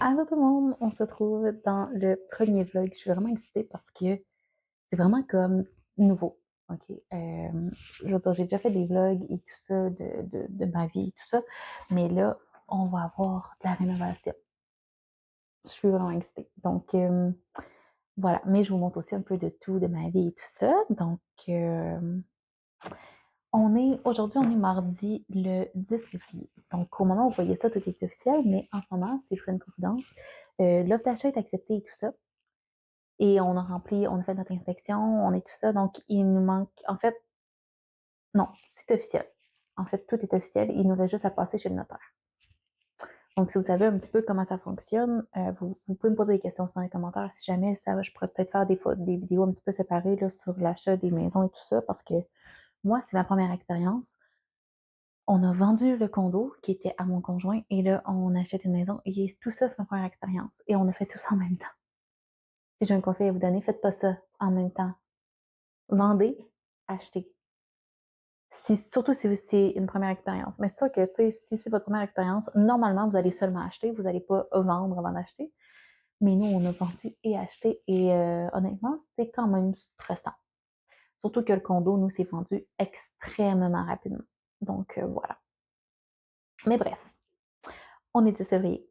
Allô tout le monde, on se trouve dans le premier vlog. Je suis vraiment excitée parce que c'est vraiment comme nouveau. OK? Je veux dire, j'ai déjà fait des vlogs et tout ça de ma vie et tout ça, mais là, on va avoir de la rénovation. Je suis vraiment excitée. Donc, voilà. Mais je vous montre aussi un peu de tout de ma vie et tout ça. Donc, aujourd'hui, on est mardi le 10 février. Donc, au moment où vous voyez ça, tout est officiel, mais en ce moment, c'est une confidence. L'offre d'achat est acceptée et tout ça. Et on a fait notre inspection, on est tout ça. Donc, il nous manque, en fait, non, c'est officiel. En fait, tout est officiel. Il nous reste juste à passer chez le notaire. Donc, si vous savez un petit peu comment ça fonctionne, vous pouvez me poser des questions dans les commentaires. Si jamais ça, je pourrais peut-être faire des vidéos un petit peu séparées là, sur l'achat des maisons et tout ça, parce que moi, c'est ma première expérience. On a vendu le condo qui était à mon conjoint et là, on achète une maison et tout ça, c'est ma première expérience. Et on a fait tout ça en même temps. Si j'ai un conseil à vous donner, faites pas ça en même temps. Vendez, achetez. Surtout si c'est une première expérience. Mais c'est sûr que, tu sais, si c'est votre première expérience, normalement, vous allez seulement acheter, vous n'allez pas vendre avant d'acheter. Mais nous, on a vendu et acheté et honnêtement, c'est quand même stressant. Surtout que le condo, nous, c'est vendu extrêmement rapidement. Donc, voilà. Mais bref, on est 10 février.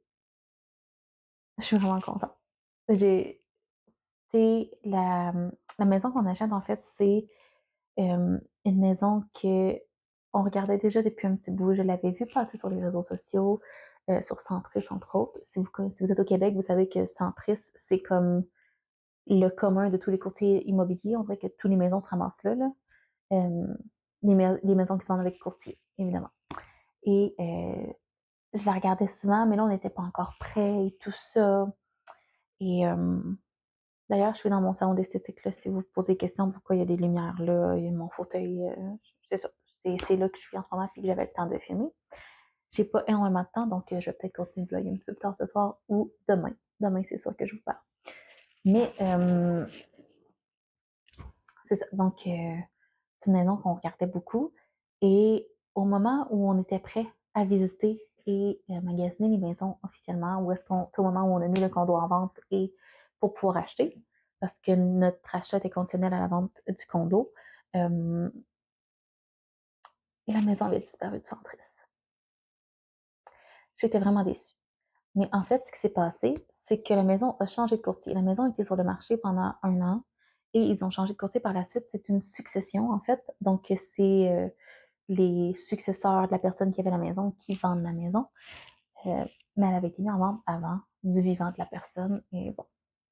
Je suis vraiment contente. J'ai, c'est la maison qu'on achète, en fait, c'est une maison que on regardait déjà depuis un petit bout. Je l'avais vu passer sur les réseaux sociaux, sur Centris, entre autres. Si vous êtes au Québec, vous savez que Centris, c'est comme le commun de tous les courtiers immobiliers. On dirait que toutes les maisons se ramassent là. Euh, les maisons qui se vendent avec courtier, évidemment. Et je la regardais souvent, mais là, on n'était pas encore prêts et tout ça. Et d'ailleurs, je suis dans mon salon d'esthétique, là, si vous vous posez des questions, pourquoi il y a des lumières là, il y a mon fauteuil, c'est ça. C'est là que je suis en ce moment, puis que j'avais le temps de filmer. J'ai pas énormément de temps, donc je vais peut-être continuer de vlogger un petit peu plus tard ce soir ou demain. Demain, c'est sûr que je vous parle. Mais c'est ça. Donc, c'est une maison qu'on regardait beaucoup. Et au moment où on était prêt à visiter et magasiner les maisons officiellement, au moment où on a mis le condo en vente et pour pouvoir acheter, parce que notre achat était conditionnel à la vente du condo, euh, la maison avait disparu de Centris. J'étais vraiment déçue. Mais en fait, ce qui s'est passé, c'est que la maison a changé de courtier. La maison était sur le marché pendant 1 an et ils ont changé de courtier par la suite. C'est une succession, en fait. Donc, c'est les successeurs de la personne qui avait la maison qui vendent la maison. Euh, mais elle avait été mise en vente avant du vivant de la personne. Et bon,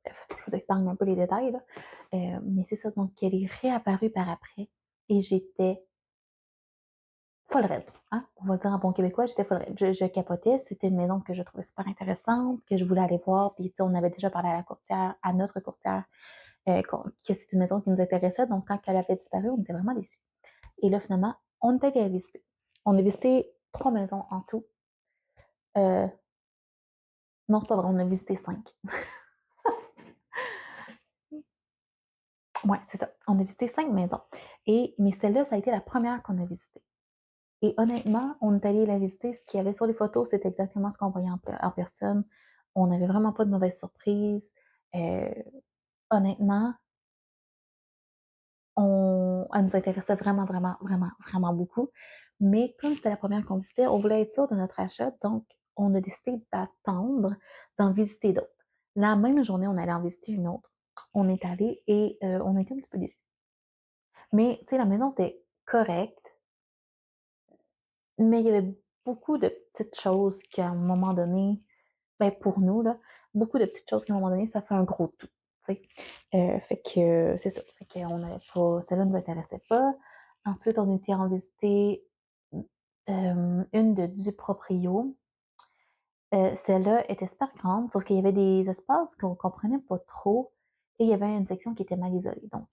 bref, je vous épargne un peu les détails, là. Mais c'est ça. Donc, elle est réapparue par après et j'étais folle raide. Hein? On va dire en bon québécois, j'étais folle raide. Je capotais. C'était une maison que je trouvais super intéressante, que je voulais aller voir. Puis, on avait déjà parlé à la courtière, à notre courtière, que c'est une maison qui nous intéressait. Donc, quand elle avait disparu, on était vraiment déçus. Et là, finalement, on était allé visiter. On a visité 3 maisons en tout. Euh, non, c'est pas vrai, on a visité 5. Ouais, c'est ça. On a visité 5 maisons. Mais celle-là, ça a été la première qu'on a visitée. Et honnêtement, on est allé la visiter. Ce qu'il y avait sur les photos, c'est exactement ce qu'on voyait en personne. On n'avait vraiment pas de mauvaise surprise. Euh, Honnêtement, elle nous intéressait vraiment, vraiment, vraiment, vraiment beaucoup. Mais comme c'était la première qu'on visitait, on voulait être sûr de notre achat, donc on a décidé d'attendre d'en visiter d'autres. La même journée, on allait en visiter une autre. On est allé et on a été un petit peu déçus. Mais, tu sais, la maison était correcte, mais il y avait beaucoup de petites choses qu'à un moment donné, ben pour nous, là, beaucoup de petites choses qu'à un moment donné, ça fait un gros tout. Tu sais. Fait que c'est ça. Fait qu'on n'avait pas. Celle-là ne nous intéressait pas. Ensuite, on était en visiter une de du proprio. Celle-là était super grande, sauf qu'il y avait des espaces qu'on comprenait pas trop et il y avait une section qui était mal isolée. Donc,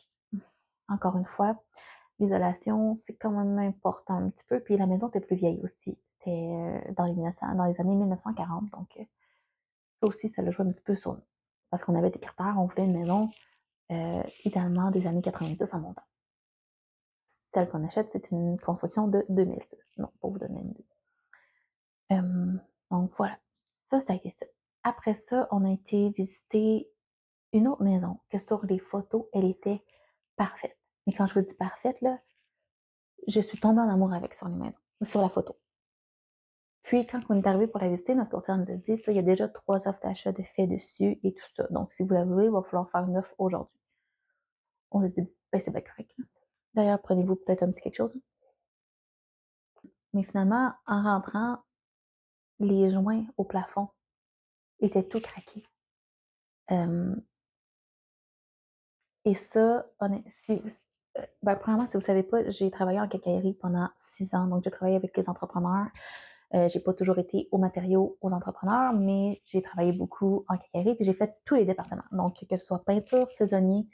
encore une fois, l'isolation, c'est quand même important un petit peu. Puis la maison était plus vieille aussi. C'était dans les années 1940. Donc, ça aussi, ça l'a joué un petit peu sur nous. Parce qu'on avait des critères, on voulait une maison idéalement des années 90 en montant. Celle qu'on achète, c'est une construction de 2006. Non, pour vous donner une idée. Euh, donc voilà, ça a été ça. après ça, on a été visiter une autre maison que sur les photos, elle était parfaite. Mais quand je vous dis parfaite, là, je suis tombée en amour avec sur les maisons, sur la photo. Puis, quand on est arrivé pour la visiter, notre conseillère nous a dit, il y a déjà 3 offres d'achat de fait dessus et tout ça. Donc, si vous la voulez, il va falloir faire une offre aujourd'hui. On a dit, ben, c'est bien correct. D'ailleurs, prenez-vous peut-être un petit quelque chose. Mais finalement, en rentrant, les joints au plafond étaient tout craqués. Euh, et ça, premièrement, si vous ne savez pas, j'ai travaillé en quincaillerie pendant 6 ans. Donc, j'ai travaillé avec les entrepreneurs. J'ai pas toujours été aux matériaux, aux entrepreneurs, mais j'ai travaillé beaucoup en quincaillerie, puis j'ai fait tous les départements. Donc, que ce soit peinture, saisonnier,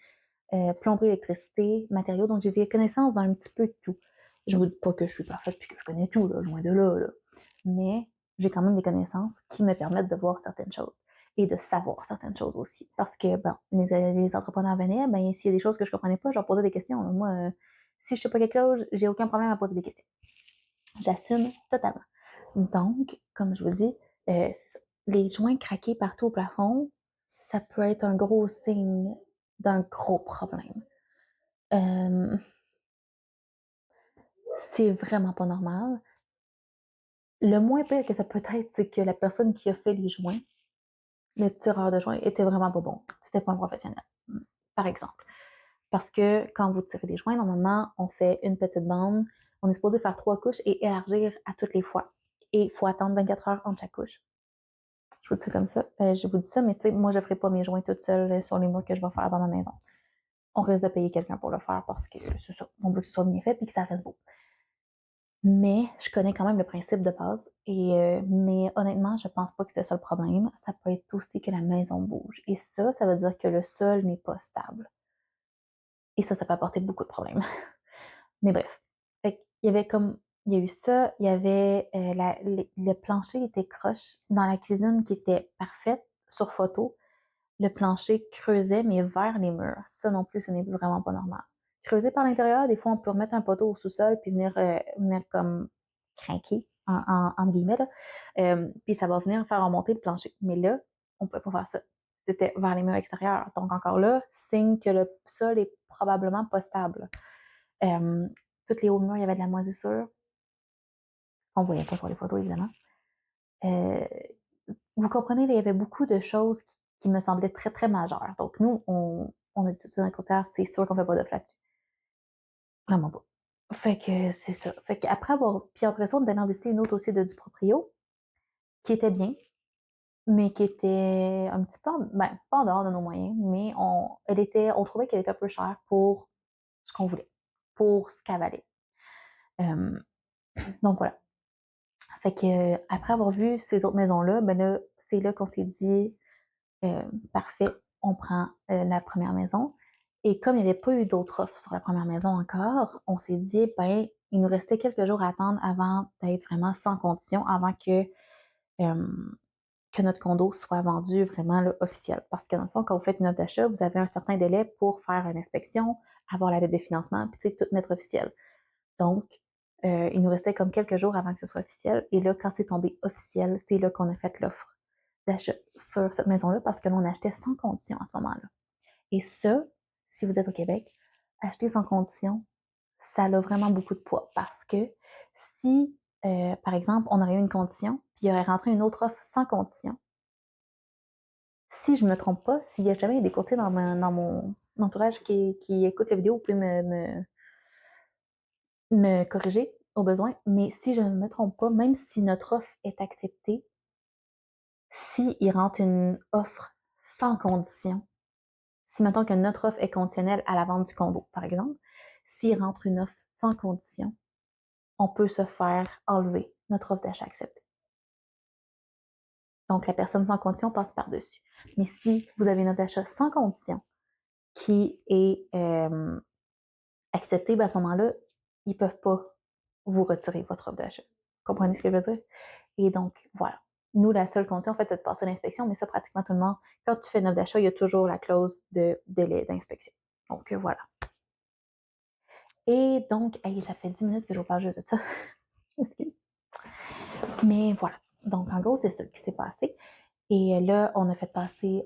plomberie, électricité, matériaux. Donc, j'ai des connaissances dans un petit peu de tout. Je vous dis pas que je suis parfaite puis que je connais tout, là, loin de là, là. Mais j'ai quand même des connaissances qui me permettent de voir certaines choses et de savoir certaines choses aussi. Parce que, bon, les entrepreneurs venaient, ben, s'il y a des choses que je comprenais pas, je leur posais des questions. Moi, si je sais pas quelque chose, j'ai aucun problème à poser des questions. J'assume totalement. Donc, comme je vous dis, les joints craqués partout au plafond, ça peut être un gros signe d'un gros problème. Euh, c'est vraiment pas normal. Le moins pire que ça peut être, c'est que la personne qui a fait les joints, le tireur de joints, était vraiment pas bon. C'était pas un professionnel, par exemple. Parce que quand vous tirez des joints, normalement, on fait une petite bande, on est supposé faire 3 couches et élargir à toutes les fois. Et il faut attendre 24 heures entre chaque couche. Je vous dis ça comme ça. Je vous dis ça, mais tu sais, moi, je ferai pas mes joints toute seule sur les murs que je vais faire dans ma maison. On risque de payer quelqu'un pour le faire parce que c'est ça. On veut que ce soit bien fait et que ça reste beau. Mais je connais quand même le principe de base. Mais honnêtement, je pense pas que c'est ça le problème. Ça peut être aussi que la maison bouge. Et ça veut dire que le sol n'est pas stable. Et ça peut apporter beaucoup de problèmes. Mais bref. Il y avait il y a eu ça, il y avait le plancher était croche dans la cuisine qui était parfaite sur photo. Le plancher creusait, mais vers les murs. Ça non plus, ce n'est vraiment pas normal. Creuser par l'intérieur, des fois, on peut remettre un poteau au sous-sol puis venir comme craquer, en guillemets, là. Puis ça va venir faire remonter le plancher. Mais là, on ne peut pas faire ça. C'était vers les murs extérieurs. Donc encore là, signe que le sol est probablement pas stable. Euh, toutes les hauts murs, il y avait de la moisissure. On ne voyait pas sur les photos, évidemment. Euh, vous comprenez, il y avait beaucoup de choses qui me semblaient très, très majeures. Donc, nous, on a dit tout ça dans le côté, c'est sûr qu'on fait pas de là-dessus. Vraiment pas. Fait que c'est ça. Fait qu'après avoir, puis après ça, on est allé en visiter une autre aussi du proprio, qui était bien, mais qui était un petit peu, pas en dehors de nos moyens, mais on trouvait qu'elle était un peu chère pour ce qu'on voulait, pour ce qu'elle valait. Euh, donc voilà. Fait que après avoir vu ces autres maisons-là, ben là, c'est là qu'on s'est dit, parfait, on prend la première maison. Et comme il n'y avait pas eu d'autres offres sur la première maison encore, on s'est dit, ben, il nous restait quelques jours à attendre avant d'être vraiment sans condition, avant que notre condo soit vendu vraiment là, officiel. Parce que dans le fond, quand vous faites une offre d'achat, vous avez un certain délai pour faire une inspection, avoir la lettre de financement, puis tout mettre officiel. Donc, il nous restait comme quelques jours avant que ce soit officiel. Et là, quand c'est tombé officiel, c'est là qu'on a fait l'offre d'achat sur cette maison-là parce que l'on achetait sans condition à ce moment-là. Et ça, si vous êtes au Québec, acheter sans condition, ça a vraiment beaucoup de poids parce que si, par exemple, on aurait eu une condition, puis il y aurait rentré une autre offre sans condition, si je ne me trompe pas, s'il y a jamais des courtiers dans mon entourage qui écoutent la vidéo, vous pouvez me corriger au besoin, mais si je ne me trompe pas, même si notre offre est acceptée, s'il rentre une offre sans condition, si mettons que notre offre est conditionnelle à la vente du condo, par exemple, s'il rentre une offre sans condition, on peut se faire enlever notre offre d'achat acceptée. Donc, la personne sans condition passe par-dessus. Mais si vous avez une offre d'achat sans condition qui est acceptée, ben à ce moment-là, ils ne peuvent pas vous retirer votre offre d'achat. Vous comprenez ce que je veux dire? Et donc, voilà. Nous, la seule condition, en fait, c'est de passer l'inspection, mais ça, pratiquement tout le monde, quand tu fais une offre d'achat, il y a toujours la clause de délai d'inspection. Donc, voilà. Et donc, hey, ça fait 10 minutes que je vous parle juste de ça. Excuse. Mais voilà. Donc, en gros, c'est ça qui s'est passé. Et là, on a passé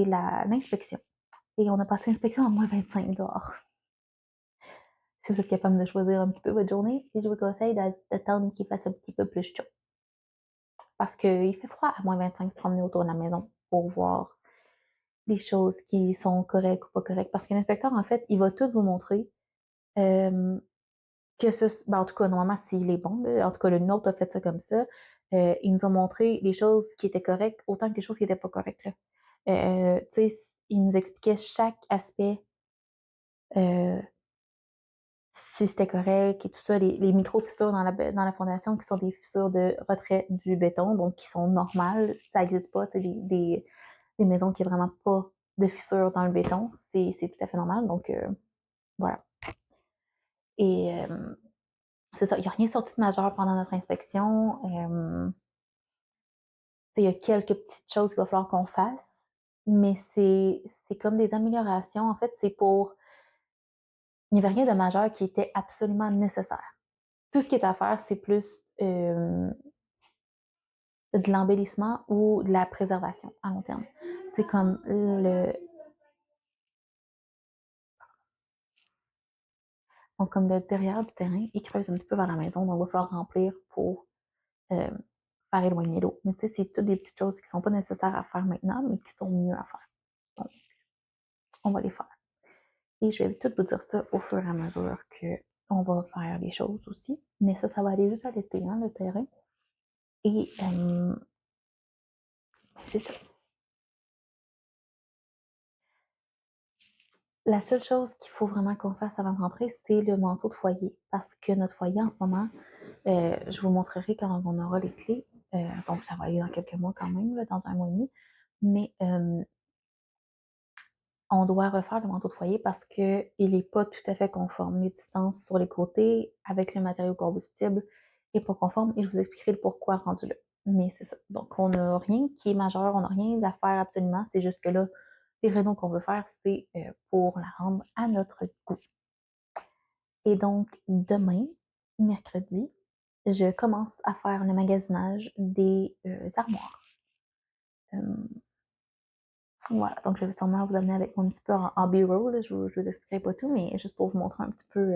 l'inspection. Et on a passé l'inspection à -25 dehors. Si vous êtes capable de choisir un petit peu votre journée, et je vous conseille d'attendre qu'il fasse un petit peu plus chaud. Parce qu'il fait froid à -25 se promener autour de la maison pour voir les choses qui sont correctes ou pas correctes. Parce que l'inspecteur, en fait, il va tout vous montrer. Euh, ben, en tout cas, normalement, s'il est bon, là, en tout cas, le nôtre a fait ça comme ça. Il nous a montré les choses qui étaient correctes autant que les choses qui n'étaient pas correctes. Là. Tu sais, il nous expliquait chaque aspect, euh, si c'était correct et tout ça, les micro-fissures dans la fondation qui sont des fissures de retrait du béton, donc qui sont normales, ça n'existe pas, tu sais, des maisons qui n'ont vraiment pas de fissures dans le béton, c'est tout à fait normal, donc voilà. Et c'est ça, il n'y a rien sorti de majeur pendant notre inspection. Il y a quelques petites choses qu'il va falloir qu'on fasse, mais c'est comme des améliorations. En fait, c'est pour. Il n'y avait rien de majeur qui était absolument nécessaire. Tout ce qui est à faire, c'est plus de l'embellissement ou de la préservation à long terme. C'est comme comme le derrière du terrain, il creuse un petit peu vers la maison, donc il va falloir remplir pour euh, faire éloigner l'eau. Mais tu sais, c'est toutes des petites choses qui ne sont pas nécessaires à faire maintenant, mais qui sont mieux à faire. Donc, on va les faire. Et je vais tout vous dire ça au fur et à mesure qu'on va faire les choses aussi. Mais ça va aller juste à l'été, hein, le terrain. Et c'est ça. La seule chose qu'il faut vraiment qu'on fasse avant de rentrer, c'est le manteau de foyer. Parce que notre foyer, en ce moment, je vous montrerai quand on aura les clés. Donc, ça va aller dans quelques mois quand même, là, dans un mois et demi. Mais on doit refaire le manteau de foyer parce qu'il n'est pas tout à fait conforme. Les distances sur les côtés avec le matériau combustible n'est pas conforme et je vous expliquerai le pourquoi rendu là. Mais c'est ça. Donc, on n'a rien qui est majeur, on n'a rien à faire absolument. C'est juste que là, les rénaux qu'on veut faire, c'est pour la rendre à notre goût. Et donc, demain, mercredi, je commence à faire le magasinage des armoires. Voilà, donc je vais sûrement vous amener avec moi un petit peu en B-roll. Je vous expliquerai pas tout, mais juste pour vous montrer un petit peu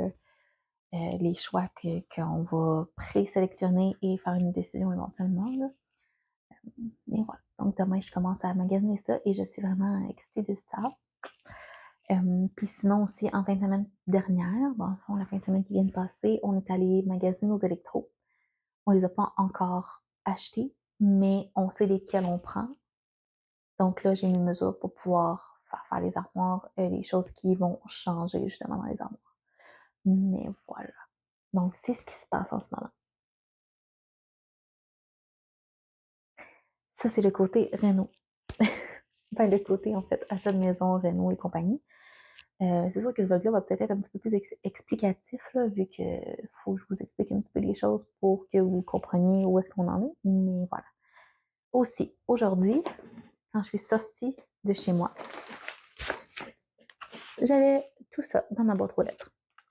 les choix qu'on va présélectionner et faire une décision éventuellement. Là. Mais voilà, donc demain, je commence à magasiner ça et je suis vraiment excitée de ça. Puis sinon aussi, en fin de semaine dernière, bon, en fond, la fin de semaine qui vient de passer, on est allé magasiner nos électros. On les a pas encore achetés, mais on sait lesquels on prend. Donc là, j'ai mes mesures pour pouvoir faire les armoires, les choses qui vont changer justement dans les armoires. Mais voilà. Donc, c'est ce qui se passe en ce moment. Ça, c'est le côté Renault. Enfin, le côté, en fait, achat de maison, Renault et compagnie. C'est sûr que ce vlog-là va peut-être être un petit peu plus explicatif, là, vu que faut que je vous explique un petit peu les choses pour que vous compreniez où est-ce qu'on en est. Mais voilà. Aussi, aujourd'hui, quand je suis sortie de chez moi, j'avais tout ça dans ma boîte aux lettres.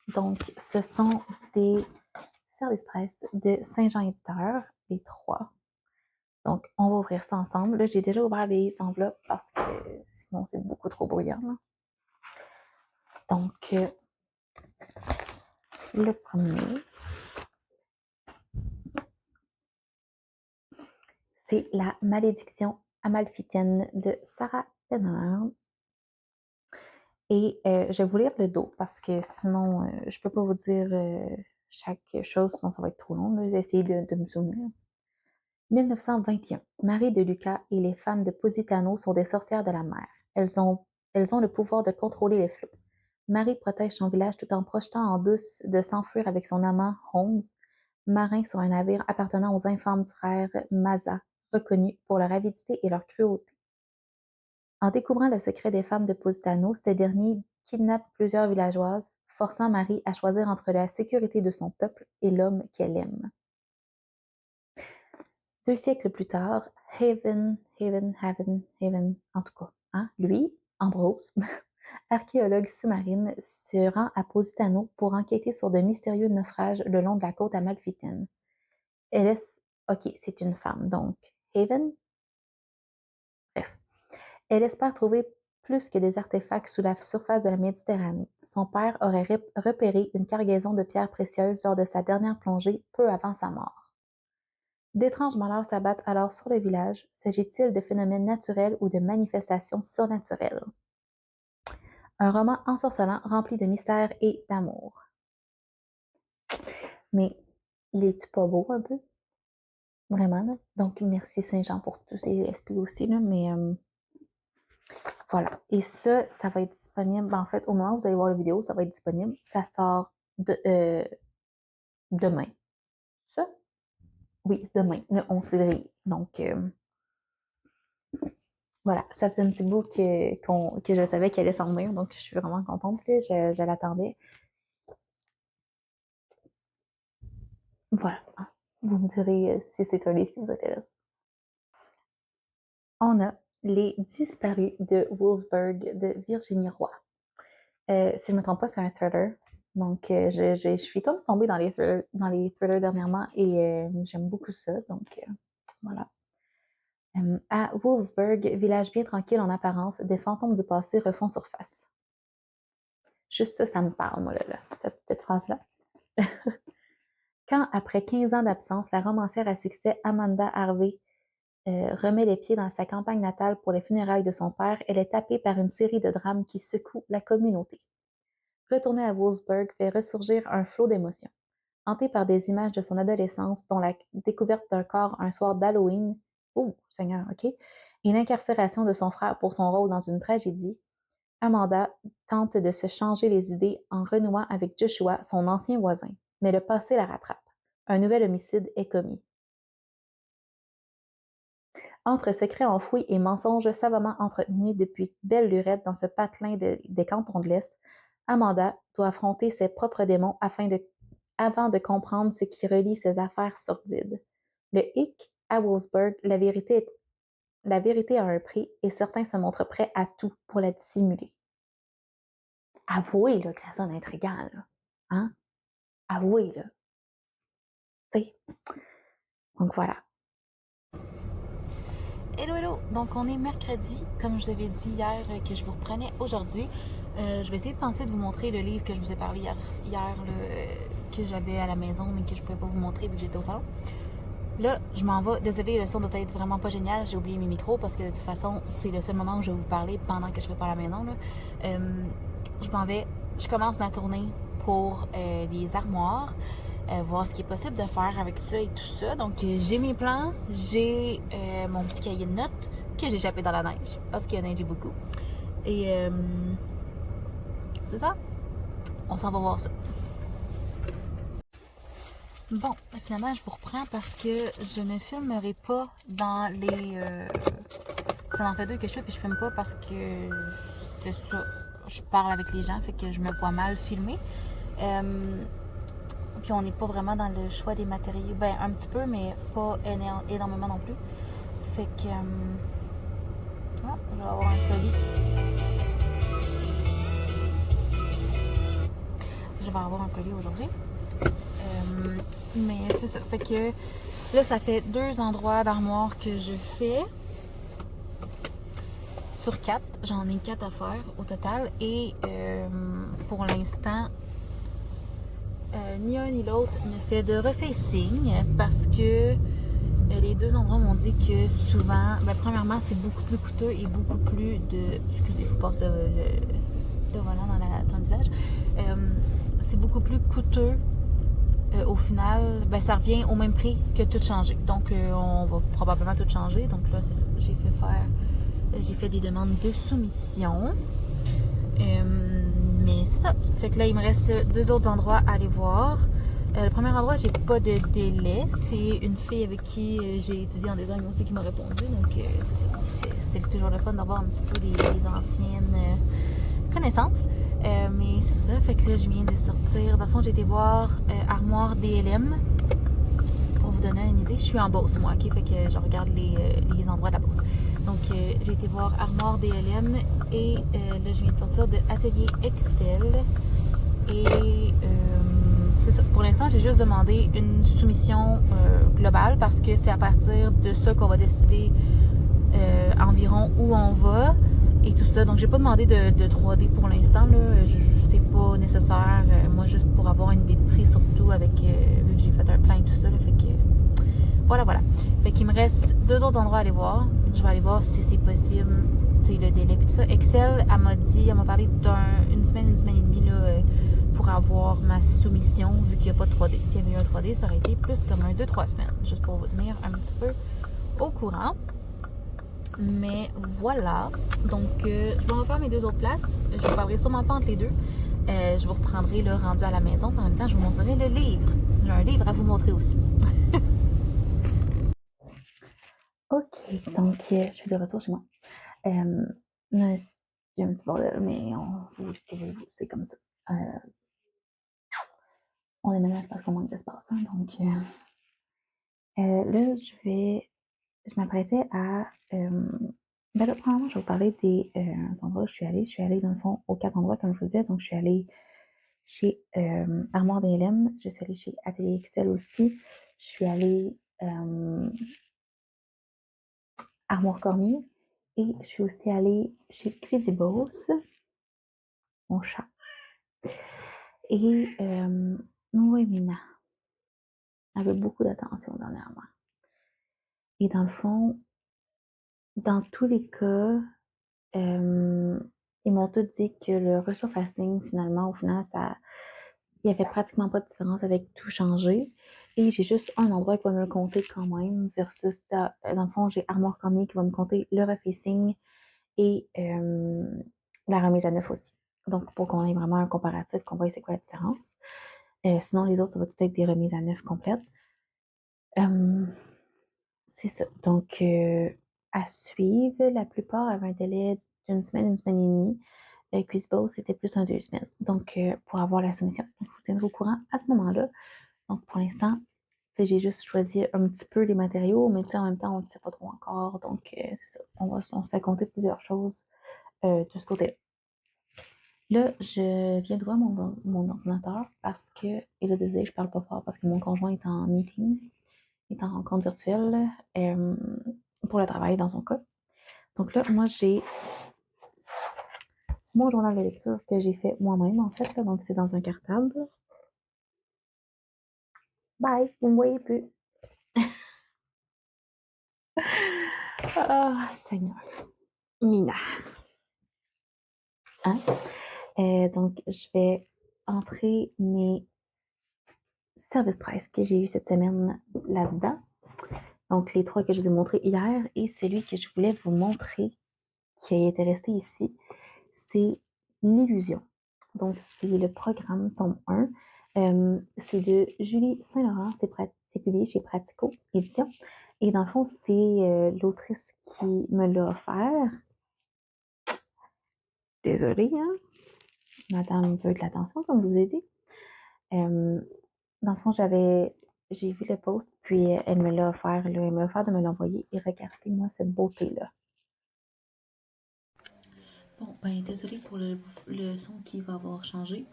Donc, ce sont des service presse de Saint-Jean Éditeur, les trois. Donc, on va ouvrir ça ensemble. Là, j'ai déjà ouvert les enveloppes parce que sinon, c'est beaucoup trop bruyant. Là. Donc, le premier, c'est La malédiction amalfitaine de Sarah Penner. Et je vais vous lire le dos parce que sinon, je ne peux pas vous dire chaque chose, sinon ça va être trop long. Là. J'ai essayé de me souvenir. 1921. Marie de Lucas et les femmes de Positano sont des sorcières de la mer. Elles ont le pouvoir de contrôler les flots. Marie protège son village tout en projetant en douce de s'enfuir avec son amant Holmes, marin sur un navire appartenant aux infâmes frères Maza, reconnus pour leur avidité et leur cruauté. En découvrant le secret des femmes de Positano, ces derniers kidnappent plusieurs villageoises, forçant Marie à choisir entre la sécurité de son peuple et l'homme qu'elle aime. 2 siècles plus tard, Haven, en tout cas, hein, lui, Ambrose, archéologue sous-marine, se rend à Positano pour enquêter sur de mystérieux naufrages le long de la côte amalfitaine. Elle est, ok, c'est une femme, donc Haven, Elle espère trouver plus que des artefacts sous la surface de la Méditerranée. Son père aurait repéré une cargaison de pierres précieuses lors de sa dernière plongée peu avant sa mort. D'étranges malheurs s'abattent alors sur le village. S'agit-il de phénomènes naturels ou de manifestations surnaturelles? Un roman ensorcelant rempli de mystères et d'amour. Mais, il est-tu pas beau un peu? Vraiment, là? Donc, merci Saint-Jean pour tous ces esprits aussi, là, mais voilà. Et ça va être disponible, en fait, au moment où vous allez voir la vidéo, ça va être disponible. Ça sort demain. Ça? Oui, demain, le 11 février. Donc, voilà, ça faisait un petit bout que je savais qu'elle allait s'en venir, donc je suis vraiment contente, là, je l'attendais. Voilà, vous me direz si c'est un livre qui vous intéresse. On a Les Disparus de Wolfsburg de Virginie Roy. Si je ne me trompe pas, c'est un thriller. Donc, je suis comme tombée dans les thrillers dernièrement et j'aime beaucoup ça. Donc, voilà. À Wolfsburg, village bien tranquille en apparence, des fantômes du passé refont surface. Juste ça, ça me parle, moi, là, cette phrase-là. Quand, après 15 ans d'absence, la romancière à succès Amanda Harvey remet les pieds dans sa campagne natale pour les funérailles de son père, elle est tapée par une série de drames qui secouent la communauté. Retourner à Wolfsburg fait ressurgir un flot d'émotions. Hantée par des images de son adolescence, dont la découverte d'un corps un soir d'Halloween, oh, Seigneur, ok, et l'incarcération de son frère pour son rôle dans une tragédie, Amanda tente de se changer les idées en renouant avec Joshua, son ancien voisin. Mais le passé la rattrape. Un nouvel homicide est commis. Entre secrets enfouis et mensonges savamment entretenus depuis belle lurette dans ce patelin des cantons de l'Est, Amanda doit affronter ses propres démons avant de comprendre ce qui relie ses affaires sordides. Le hic, à Wolfsburg, la vérité a un prix et certains se montrent prêts à tout pour la dissimuler. Avouez là, que ça sonne intriguant, là. Hein? Avouez, là. T'sais. Donc voilà. Hello, hello! Donc on est mercredi, comme je vous avais dit hier que je vous reprenais aujourd'hui. Je vais essayer de penser de vous montrer le livre que je vous ai parlé hier que j'avais à la maison, mais que je ne pouvais pas vous montrer vu que j'étais au salon. Là, je m'en vais. Désolée, le son doit être vraiment pas génial. J'ai oublié mes micros parce que de toute façon, c'est le seul moment où je vais vous parler pendant que je prépare la maison. Là. Je m'en vais. Je commence ma tournée pour les armoires. Voir ce qui est possible de faire avec ça et tout ça. Donc, j'ai mes plans. J'ai mon petit cahier de notes que j'ai échappé dans la neige parce qu'il y a neigé beaucoup. Et c'est ça. On s'en va voir ça. Bon, finalement, je vous reprends parce que je ne filmerai pas dans les... ça en fait 2 que je fais, puis je filme pas parce que c'est ça. Je parle avec les gens, fait que je me vois mal filmer. Puis on n'est pas vraiment dans le choix des matériaux. Ben, un petit peu, mais pas énormément non plus. Fait que... je vais avoir un colis. Je vais avoir un colis aujourd'hui. Mais c'est ça. Fait que là, ça fait 2 endroits d'armoire que je fais. Sur 4. J'en ai 4 à faire au total. Et pour l'instant, ni un ni l'autre ne fait de refacing parce que les 2 endroits m'ont dit que souvent, ben, premièrement, c'est beaucoup plus coûteux et beaucoup plus de... Excusez, je vous passe de volant dans le visage. C'est beaucoup plus coûteux. Au final, ben, ça revient au même prix que tout changer. Donc, on va probablement tout changer. Donc là, c'est ça. J'ai fait des demandes de soumission. Mais c'est ça. Fait que là, il me reste 2 autres endroits à aller voir. Le premier endroit, j'ai pas de délai. C'est une fille avec qui j'ai étudié en design aussi qui m'a répondu. Donc, c'est ça. C'est toujours le fun d'avoir un petit peu les anciennes connaissances. Mais c'est ça, fait que là, je viens de sortir. Dans le fond, j'ai été voir Armoire DLM. Pour vous donner une idée, je suis en Beauce, moi, ok? Fait que je regarde les endroits de la Beauce. Donc, j'ai été voir Armoire DLM et là, je viens de sortir de Atelier Excel. Et c'est ça. Pour l'instant, j'ai juste demandé une soumission globale parce que c'est à partir de ça qu'on va décider environ direction où on va et tout ça. Donc, j'ai pas demandé de 3D pour l'instant, là. C'est pas nécessaire. Moi, juste pour avoir une idée de prix, surtout avec, vu que j'ai fait un plan et tout ça, là, fait que, voilà. Fait qu'il me reste 2 autres endroits à aller voir. Je vais aller voir si c'est possible, tu sais, le délai et tout ça. Excel, elle m'a parlé d'une semaine et demie, là, pour avoir ma soumission, vu qu'il n'y a pas de 3D. S'il y avait eu un 3D, ça aurait été plus comme un 2-3 semaines, juste pour vous tenir un petit peu au courant. Mais voilà, donc je vais refaire mes 2 autres places. Je vous parlerai sûrement pas entre les deux. Je vous reprendrai le rendu à la maison. En même temps, je vous montrerai le livre. J'ai un livre à vous montrer aussi. Ok, donc je suis de retour chez moi. Là, j'ai un petit bordel, mais c'est comme ça. On déménage parce qu'on manque d'espace, hein, donc là, je m'apprêtais à. Ben là, premièrement, je vais vous parler des endroits où je suis allée. Je suis allée, dans le fond, aux 4 endroits, comme je vous disais. Donc, je suis allée chez Armoire DLM. Je suis allée chez Atelier Excel aussi. Je suis allée Armoire Cormier. Et je suis aussi allée chez Cuisibos, mon chat. Et oui, Mina avait beaucoup d'attention dernièrement. Et dans le fond, dans tous les cas, ils m'ont tous dit que le resurfacing, finalement, au final, il n'y avait pratiquement pas de différence avec tout changer. Et j'ai juste un endroit qui va me le compter quand même, versus, dans le fond, j'ai Armoire Cormier qui va me compter le refacing et la remise à neuf aussi. Donc, pour qu'on ait vraiment un comparatif, qu'on voit c'est quoi la différence. Sinon, les autres, ça va tout être des remises à neuf complètes. C'est ça. Donc, à suivre, la plupart avaient un délai d'une semaine et demie. Quizbo, c'était plus un 2 semaines. Donc, pour avoir la soumission, donc, je vous tiendrai au courant à ce moment-là. Donc, pour l'instant, j'ai juste choisi un petit peu les matériaux, mais en même temps, on ne sait pas trop encore. Donc, c'est ça. On se fait compter plusieurs choses de ce côté-là. Là, je viens de voir mon ordinateur parce que, et là, désolé, je parle pas fort parce que mon conjoint est en meeting, est en rencontre virtuelle pour le travail dans son cas. Donc là, moi, j'ai mon journal de lecture que j'ai fait moi-même, en fait. Là, donc, c'est dans un cartable. Bye, vous me voyez plus. Ah, Seigneur. Mina. Hein? Donc, je vais entrer mes services presse que j'ai eu cette semaine là-dedans. Donc, les 3 que je vous ai montrés hier et celui que je voulais vous montrer qui est resté ici, c'est l'illusion. Donc, c'est le programme tome 1. C'est de Julie Saint-Laurent. C'est publié chez Pratico Édition. Et dans le fond, c'est l'autrice qui me l'a offert. Désolée, hein? Madame veut de l'attention, comme je vous ai dit. Dans le fond, j'ai vu le post, puis elle me l'a offert. Là, elle m'a offert de me l'envoyer. Et regardez-moi cette beauté-là. Bon, ben désolée pour le son qui va avoir changé.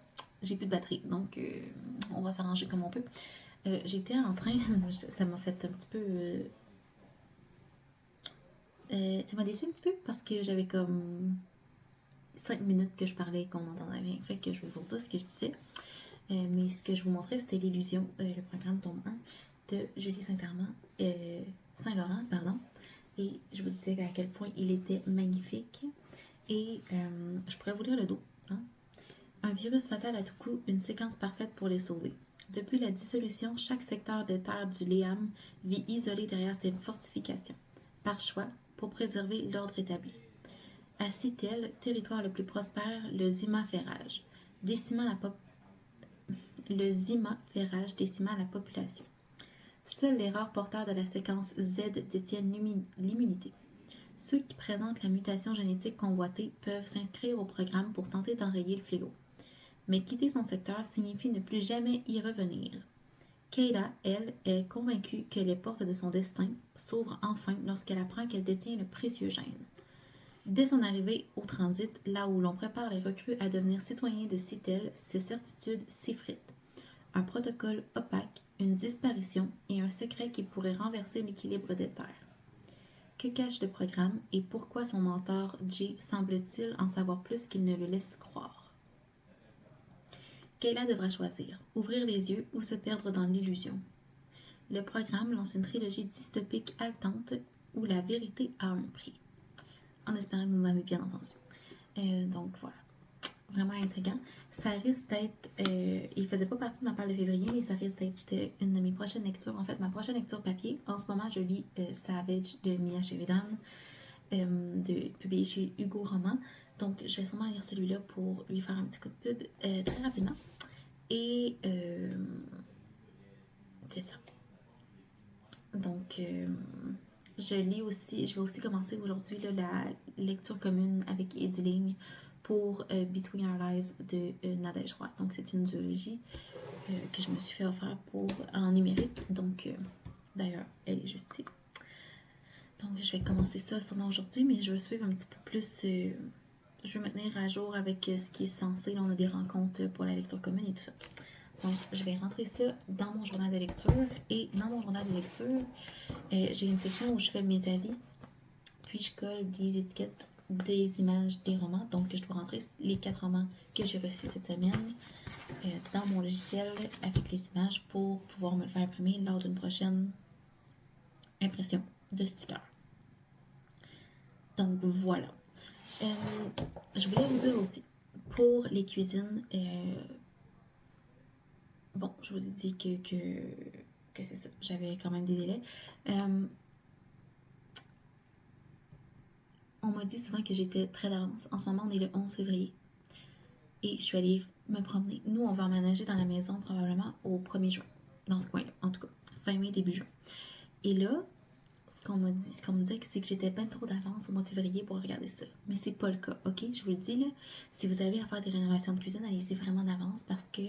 J'ai plus de batterie, donc on va s'arranger comme on peut. J'étais en train, ça m'a fait un petit peu... ça m'a déçu un petit peu parce que j'avais comme 5 minutes que je parlais et qu'on n'entendait rien. Fait que je vais vous dire ce que je disais. Mais ce que je vous montrais, c'était l'illusion, le programme tome 1 de Julie Saint-Laurent, pardon. Et je vous disais à quel point il était magnifique. Et je pourrais vous lire le dos. Hein? Un virus fatal à tout coup, une séquence parfaite pour les sauver. Depuis la dissolution, chaque secteur des terres du Léam vit isolé derrière ses fortifications, par choix, pour préserver l'ordre établi. À Citel, territoire le plus prospère, le Zima-Ferrage décima la population. Seuls les rares porteurs de la séquence Z détiennent l'immunité. Ceux qui présentent la mutation génétique convoitée peuvent s'inscrire au programme pour tenter d'enrayer le fléau. Mais quitter son secteur signifie ne plus jamais y revenir. Kayla, elle, est convaincue que les portes de son destin s'ouvrent enfin lorsqu'elle apprend qu'elle détient le précieux gène. Dès son arrivée au transit, là où l'on prépare les recrues à devenir citoyens de Citel, ses certitudes s'effritent. Un protocole opaque, une disparition et un secret qui pourrait renverser l'équilibre des terres. Que cache le programme et pourquoi son mentor Jay semble-t-il en savoir plus qu'il ne le laisse croire? Kayla devra choisir, ouvrir les yeux ou se perdre dans l'illusion. Le programme lance une trilogie dystopique haletante où la vérité a un prix. En espérant que vous m'avez bien entendu. Donc voilà, vraiment intriguant. Ça risque d'être, il faisait pas partie de ma palle de février, mais ça risque d'être une de mes prochaines lectures. En fait, ma prochaine lecture papier. En ce moment, je lis Savage de Mia Sheridan, publié chez Hugo Roman. Donc, je vais sûrement lire celui-là pour lui faire un petit coup de pub très rapidement. Et c'est ça. Donc, je vais aussi commencer aujourd'hui la lecture commune avec Ediling pour Between Our Lives de Nadège Roy. Donc, c'est une duologie que je me suis fait offrir en numérique. Donc, d'ailleurs, elle est juste ici. Donc, je vais commencer ça sûrement aujourd'hui, mais je vais suivre un petit peu plus. Je vais me tenir à jour avec ce qui est censé. Là, on a des rencontres pour la lecture commune et tout ça. Donc, je vais rentrer ça dans mon journal de lecture. Et dans mon journal de lecture, j'ai une section où je fais mes avis. Puis, je colle des étiquettes, des images, des romans. Donc, je dois rentrer les 4 romans que j'ai reçus cette semaine dans mon logiciel avec les images pour pouvoir me le faire imprimer lors d'une prochaine impression de sticker. Donc, voilà. Je voulais vous dire aussi, pour les cuisines, bon, je vous ai dit que c'est ça, j'avais quand même des délais. On m'a dit souvent que j'étais très d'avance. En ce moment, on est le 11 février. Et je suis allée me promener. Nous, on va emménager dans la maison probablement au 1er juin. Dans ce coin-là, en tout cas. Fin mai, début juin. Et là, ce qu'on me dit, c'est que j'étais pas trop d'avance au mois de février pour regarder ça. Mais c'est pas le cas, ok? Je vous le dis, là, si vous avez à faire des rénovations de cuisine, allez-y vraiment d'avance parce que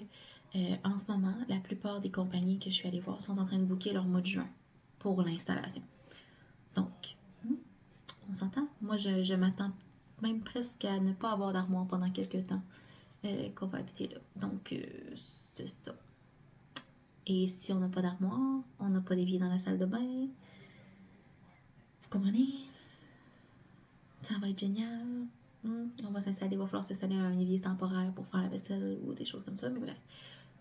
en ce moment, la plupart des compagnies que je suis allée voir sont en train de booker leur mois de juin pour l'installation. Donc, on s'entend? Moi, je m'attends même presque à ne pas avoir d'armoire pendant quelques temps qu'on va habiter là. Donc, c'est ça. Et si on n'a pas d'armoire, on n'a pas d'évier dans la salle de bain, vous comprenez? Ça va être génial. On va s'installer, il va falloir s'installer un évier temporaire pour faire la vaisselle ou des choses comme ça, mais bref,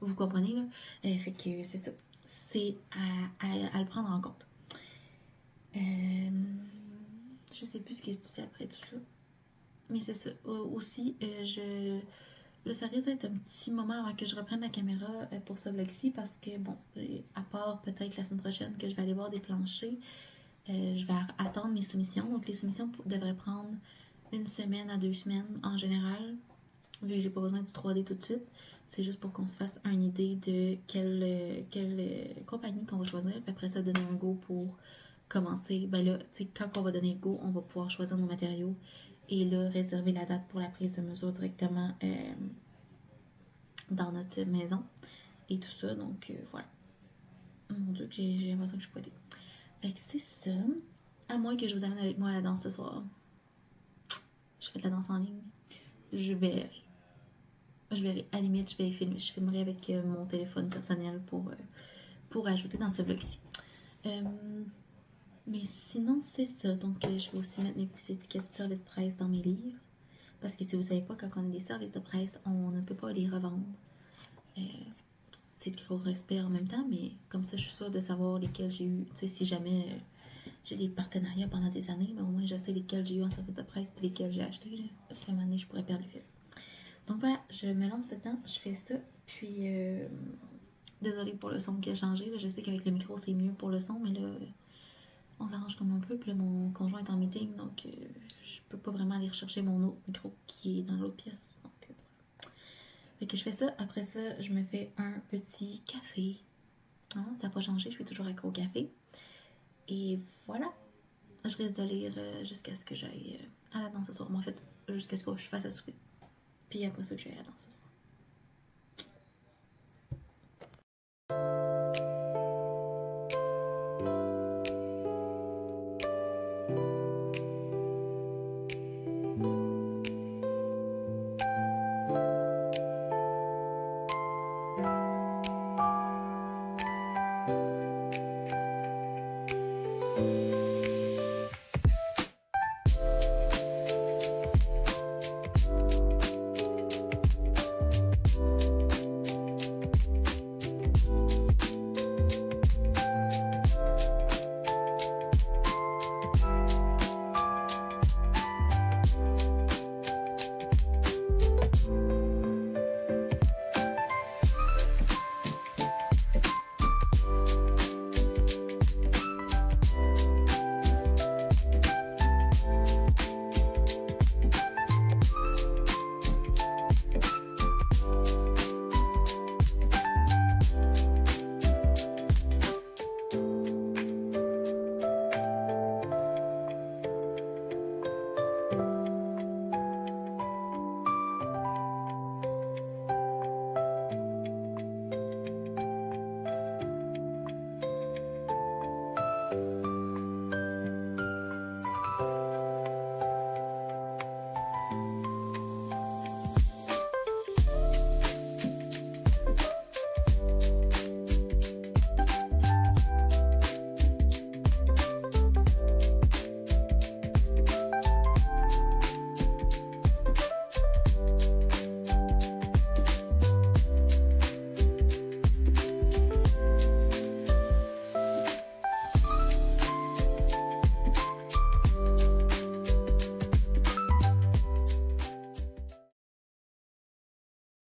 vous comprenez là. Fait que c'est ça. C'est à le prendre en compte. Je sais plus ce que je disais après tout ça. Mais c'est ça. Aussi, là, ça risque d'être un petit moment avant que je reprenne la caméra pour ce vlog-ci parce que, bon, à part peut-être la semaine prochaine que je vais aller voir des planchers, je vais attendre mes soumissions. Donc, les soumissions devraient prendre 1 semaine à 2 semaines en général, vu que j'ai pas besoin du 3D tout de suite. C'est juste pour qu'on se fasse une idée de quelle compagnie qu'on va choisir. Puis après ça, donner un go pour commencer. Ben là, tu sais, quand on va donner le go, on va pouvoir choisir nos matériaux et là, réserver la date pour la prise de mesure directement dans notre maison et tout ça. Donc, voilà. Mon Dieu, j'ai l'impression que je suis poitée. Fait que c'est ça. À moins que je vous amène avec moi à la danse ce soir. Je fais de la danse en ligne. Je verrai. Je verrai. À la limite, je filmerai avec mon téléphone personnel pour ajouter dans ce vlog-ci. Mais sinon, c'est ça. Donc, je vais aussi mettre mes petites étiquettes de service presse dans mes livres. Parce que si vous savez pas, quand on a des services de presse, on ne peut pas les revendre. C'est le gros respect en même temps, mais comme ça, je suis sûre de savoir lesquels j'ai eu. Tu sais, si jamais j'ai des partenariats pendant des années, mais au moins je sais lesquels j'ai eu en service de presse et lesquels j'ai acheté. Là, parce qu'à un moment donné, je pourrais perdre le fil. Donc voilà, je me lance dedans, je fais ça. Puis, désolée pour le son qui a changé. Là, je sais qu'avec le micro, c'est mieux pour le son, mais là, on s'arrange comme un peu. Puis là, mon conjoint est en meeting, donc je peux pas vraiment aller rechercher mon autre micro qui est dans l'autre pièce. Donc, fait que je fais ça. Après ça, je me fais un petit café. Hein, ça n'a pas changé, je suis toujours accro au café. Et voilà. Je risque de lire jusqu'à ce que j'aille à la danse ce soir. Mais en fait, jusqu'à ce que je fasse à souper. Puis après ça, je vais à la danse ce soir.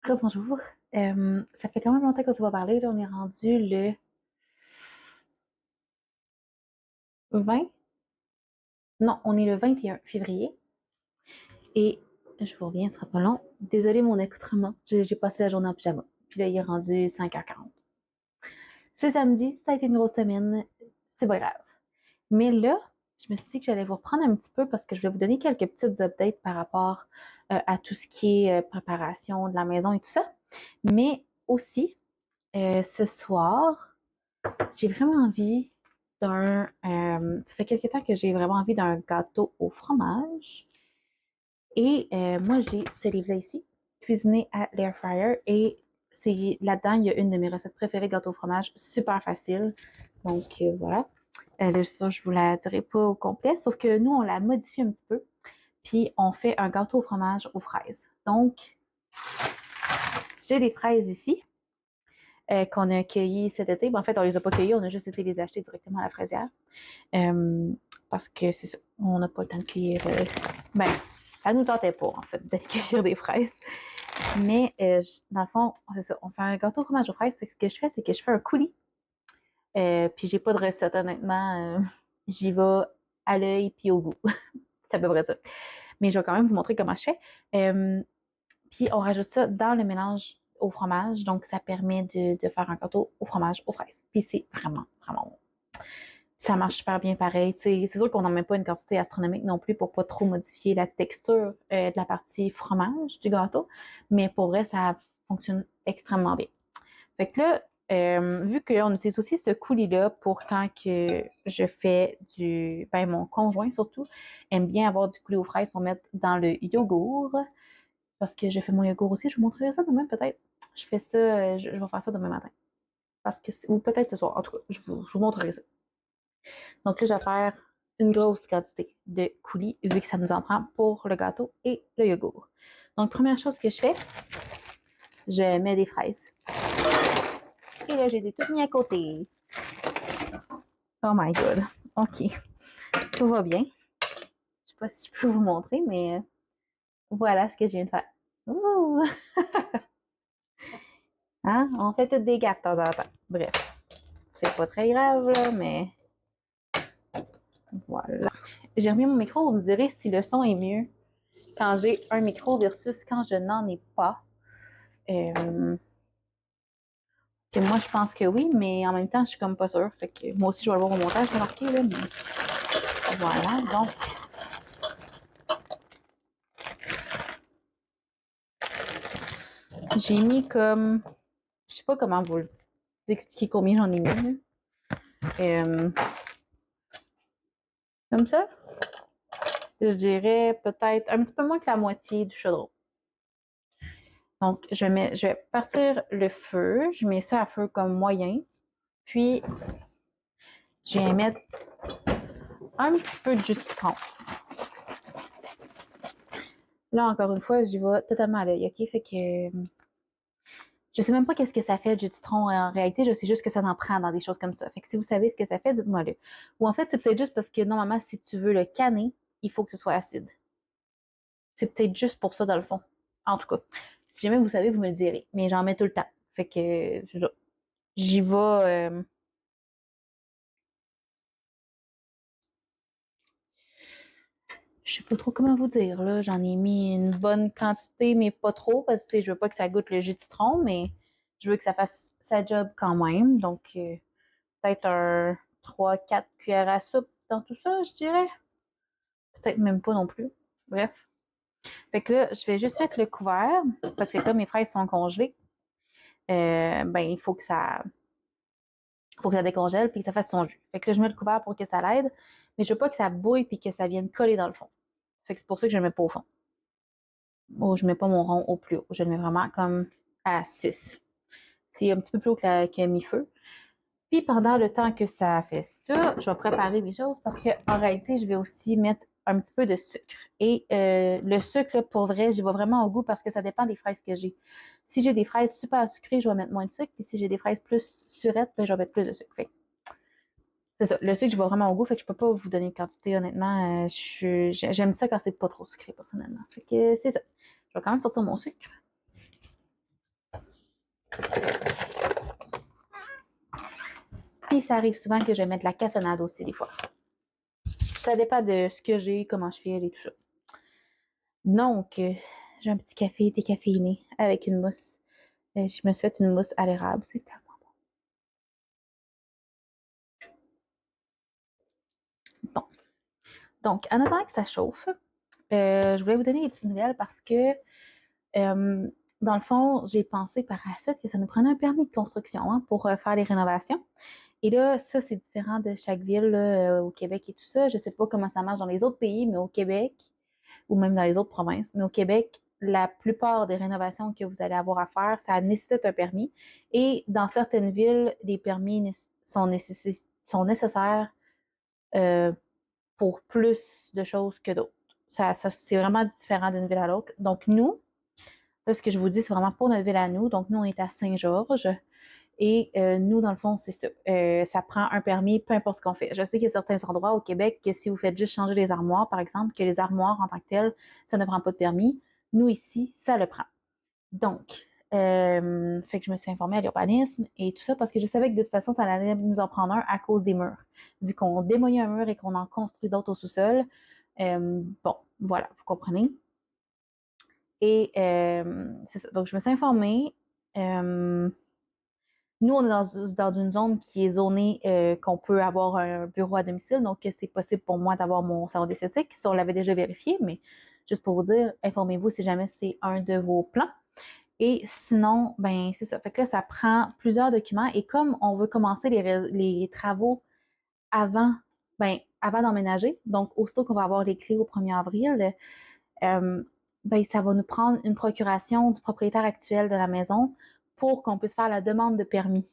Bonjour. Ça fait quand même longtemps qu'on s'est pas parlé. Là, on est rendu le 20. Non, on est le 21 février. Et je vous reviens, ce sera pas long. Désolée mon accoutrement. J'ai passé la journée en pyjama. Puis là, il est rendu 5h40. C'est samedi, ça a été une grosse semaine. C'est pas grave. Mais là, je me suis dit que j'allais vous reprendre un petit peu parce que je vais vous donner quelques petites updates par rapport à tout ce qui est préparation de la maison et tout ça. Mais aussi, ce soir, j'ai vraiment envie ça fait quelque temps que j'ai vraiment envie d'un gâteau au fromage. Et moi, j'ai ce livre-là ici, Cuisiner à l'air fryer. Et c'est là-dedans, il y a une de mes recettes préférées de gâteau au fromage, super facile. Donc voilà. Là, ça, je vous la dirai pas au complet, sauf que nous, on la modifie un petit peu. Puis on fait un gâteau au fromage aux fraises. Donc, j'ai des fraises ici. Qu'on a cueillies cet été. Ben, en fait, on les a pas cueillies, on a juste été les acheter directement à la fraisière. Euh, Parce que c'est ça, on n'a pas le temps de cueillir. Ben, ça nous tentait pas, en fait, de cueillir des fraises. Mais dans le fond, c'est ça, on fait un gâteau au fromage aux fraises. Fait que ce que je fais, c'est que je fais un coulis. Puis j'ai pas de recette, honnêtement. J'y vais à l'œil puis au goût. C'est à peu près ça. Mais je vais quand même vous montrer comment je fais. Puis on rajoute ça dans le mélange au fromage. Donc, ça permet de faire un gâteau au fromage aux fraises. Puis c'est vraiment, vraiment bon. Ça marche super bien pareil. C'est sûr qu'on n'en met pas une quantité astronomique non plus pour pas trop modifier la texture de la partie fromage du gâteau. Mais pour vrai, ça fonctionne extrêmement bien. Fait que là, vu qu'on utilise aussi ce coulis-là pour quand que je fais mon conjoint surtout aime bien avoir du coulis aux fraises pour mettre dans le yogourt. Parce que je fais mon yogourt aussi. Je vous montrerai ça demain peut-être. Je fais ça, je vais faire ça demain matin. Ou peut-être ce soir. En tout cas, je vous montrerai ça. Donc là, je vais faire une grosse quantité de coulis, vu que ça nous en prend pour le gâteau et le yogourt. Donc, première chose que je fais, je mets des fraises. Et là, je les ai toutes mis à côté. Oh my god. OK. Tout va bien. Je sais pas si je peux vous montrer, mais voilà ce que je viens de faire. Ouh! Hein? On fait toutes des gaffes de temps en temps. Bref. C'est pas très grave, là, mais voilà. J'ai remis mon micro, vous me direz si le son est mieux quand j'ai un micro versus quand je n'en ai pas. Que moi, je pense que oui, mais en même temps, je suis comme pas sûre. Fait que moi aussi, je vais le voir au montage, j'ai marqué, là, mais voilà. Donc, j'ai mis comme, je sais pas comment vous expliquer combien j'en ai mis, là. Comme ça. Je dirais peut-être un petit peu moins que la moitié du chaudron. Donc, je vais partir le feu. Je mets ça à feu comme moyen. Puis, je vais mettre un petit peu de jus de citron. Là, encore une fois, j'y vais totalement à l'œil, OK? Fait que je sais même pas qu'est-ce que ça fait, le jus de citron. En réalité, je sais juste que ça en prend dans des choses comme ça. Fait que si vous savez ce que ça fait, dites-moi-le. Ou en fait, c'est peut-être juste parce que normalement, si tu veux le canner, il faut que ce soit acide. C'est peut-être juste pour ça, dans le fond. En tout cas, si jamais vous savez, vous me le direz. Mais j'en mets tout le temps. Fait que j'y vais. Je sais pas trop comment vous dire, là. J'en ai mis une bonne quantité, mais pas trop, parce que je veux pas que ça goûte le jus de citron, mais je veux que ça fasse sa job quand même. Donc, peut-être un 3-4 cuillères à soupe dans tout ça, je dirais. Peut-être même pas non plus. Bref. Fait que là, je vais juste mettre le couvert, parce que comme mes fraises sont congelées, il faut que ça décongèle puis que ça fasse son jus. Fait que là, je mets le couvert pour que ça l'aide, mais je veux pas que ça bouille puis que ça vienne coller dans le fond. Fait que c'est pour ça que je le mets pas au fond. Oh, je mets pas mon rond au plus haut. Je le mets vraiment comme à 6. C'est un petit peu plus haut que mi-feu. Puis pendant le temps que ça fait ça, je vais préparer mes choses parce qu'en réalité, je vais aussi mettre un petit peu de sucre. Et le sucre, là, pour vrai, j'y vais vraiment au goût parce que ça dépend des fraises que j'ai. Si j'ai des fraises super sucrées, je vais mettre moins de sucre. Puis si j'ai des fraises plus surettes, ben, je vais mettre plus de sucre. Fait c'est ça. Le sucre, je vais vraiment au goût. Fait que je peux pas vous donner une quantité, honnêtement. J'aime ça quand c'est pas trop sucré, personnellement. Fait que c'est ça. Je vais quand même sortir mon sucre. Puis ça arrive souvent que je vais mettre de la cassonade aussi des fois. Ça dépend de ce que j'ai, comment je file et tout ça. Donc, j'ai un petit café décaféiné avec une mousse. Je me suis fait une mousse à l'érable. C'est tellement bon. Bon. Donc, en attendant que ça chauffe, je voulais vous donner des petites nouvelles parce que, dans le fond, j'ai pensé par la suite que ça nous prenait un permis de construction hein, pour faire les rénovations. Et là, ça, c'est différent de chaque ville là, au Québec et tout ça. Je ne sais pas comment ça marche dans les autres pays, mais au Québec, ou même dans les autres provinces, mais au Québec, la plupart des rénovations que vous allez avoir à faire, ça nécessite un permis. Et dans certaines villes, les permis sont nécessaires euh, pour plus de choses que d'autres. Ça c'est vraiment différent d'une ville à l'autre. Donc, nous, là, ce que je vous dis, c'est vraiment pour notre ville à nous. Donc, nous, on est à Saint-Georges. Et nous, dans le fond, c'est ça. Ça prend un permis, peu importe ce qu'on fait. Je sais qu'il y a certains endroits au Québec que si vous faites juste changer les armoires, par exemple, que les armoires en tant que telles, ça ne prend pas de permis. Nous, ici, ça le prend. Donc, fait que je me suis informée à l'urbanisme et tout ça parce que je savais que de toute façon, ça allait nous en prendre un à cause des murs. Vu qu'on démolit un mur et qu'on en construit d'autres au sous-sol, bon, voilà, vous comprenez. Et c'est ça. Donc, je me suis informée. Nous, on est dans une zone qui est zonée qu'on peut avoir un bureau à domicile, donc c'est possible pour moi d'avoir mon salon d'esthétique. Ça, on l'avait déjà vérifié, mais juste pour vous dire, informez-vous si jamais c'est un de vos plans. Et sinon, ben c'est ça. Fait que là, ça prend plusieurs documents. Et comme on veut commencer les travaux avant, ben, avant d'emménager, donc aussitôt qu'on va avoir les clés au 1er avril, euh, ben, ça va nous prendre une procuration du propriétaire actuel de la maison pour qu'on puisse faire la demande de permis.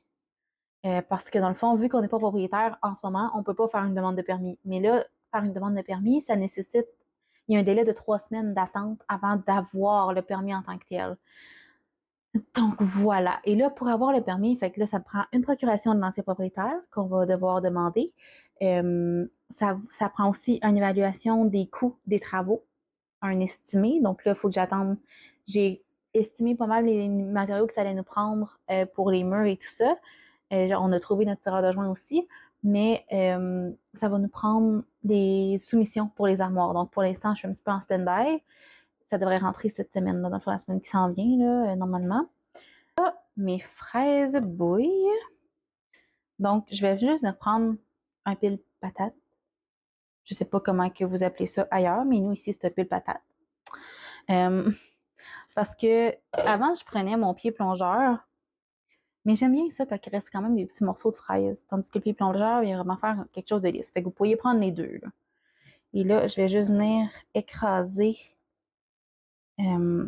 Parce que dans le fond, vu qu'on n'est pas propriétaire en ce moment, on ne peut pas faire une demande de permis. Mais là, faire une demande de permis, ça nécessite, il y a un délai de 3 semaines d'attente avant d'avoir le permis en tant que tel. Donc voilà. Et là, pour avoir le permis, fait que là, ça prend une procuration de l'ancien propriétaire qu'on va devoir demander. Ça prend aussi une évaluation des coûts des travaux, un estimé. Donc là, il faut que j'attende. J'ai estimé pas mal les matériaux que ça allait nous prendre pour les murs et tout ça. On a trouvé notre tireur de joint aussi, mais ça va nous prendre des soumissions pour les armoires. Donc pour l'instant, je suis un petit peu en stand-by. Ça devrait rentrer cette semaine, là, dans la semaine qui s'en vient, là, normalement. Là, mes fraises bouillent. Donc, je vais juste prendre un pile patate. Je ne sais pas comment que vous appelez ça ailleurs, mais nous, ici, c'est un pile patate. Parce que avant, je prenais mon pied plongeur, mais j'aime bien ça quand il reste quand même des petits morceaux de fraises. Tandis que le pied plongeur, il va vraiment faire quelque chose de lisse. Fait que vous pourriez prendre les deux. Là. Et là, je vais juste venir écraser.